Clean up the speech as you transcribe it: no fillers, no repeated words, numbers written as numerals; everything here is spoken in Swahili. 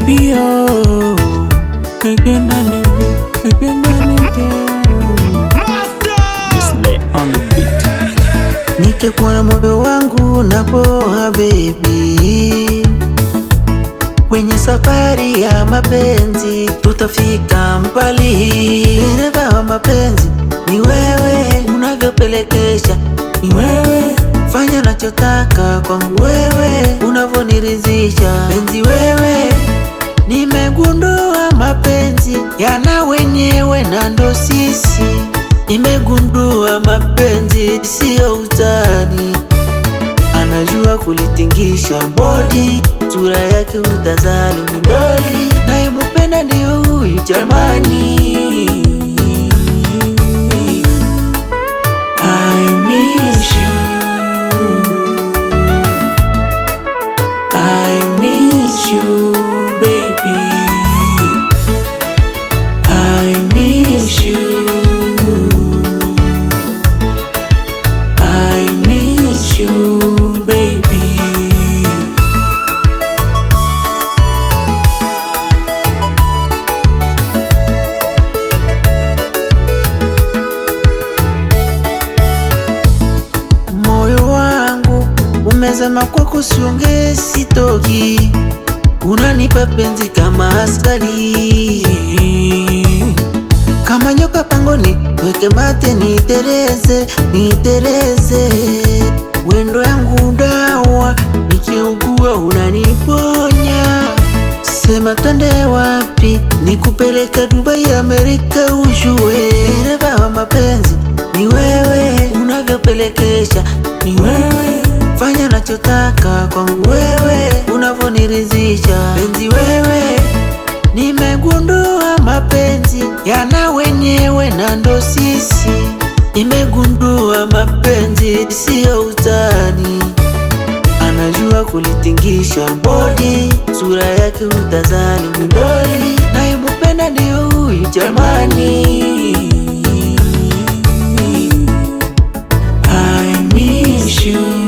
baby oh, again and again. On the beat. Nikikuona moyo wangu unapoa baby, kwenye safari ya mapenzi tutafika mbali. Dereva wa mapenzi ni wewe, unavyopelekesha ni wewe, fanya nachotaka kwangu wewe, unavoniridhisha penzi wewe. Nimegundua mapenzi yana wenyewe na ndo sisi. Nimegundua mapenzi siyo utani, anajua kulitingisha body, sura yake utazali midoli, nayempenda ndio huyu jamani. I miss you, I miss you baby, I miss you, I miss you baby. Moyo wangu umezama kwako, siongee sitoki, unanipa penzi kama askari, kama nyoka pangoni, weke mate nitereze, nitereze. Wendo yangu dawa, nikiugua unaniponya. Sema twende wapi, nikupeleka Dubai, Amerika ujue. Dereva wa mapenzi ni wewe, unavyopelekesha ni wewe, fanya nachotaka kwangu wewe, unavoniridhisha penzi wewe. Nimegundua mapenzi yana wenyewe na ndo sisi. Nimegundua mapenzi siyo utani, anajua kulitingisha body, sura yake utazani midoli, nayempenda ndio huyu jamani. I miss you.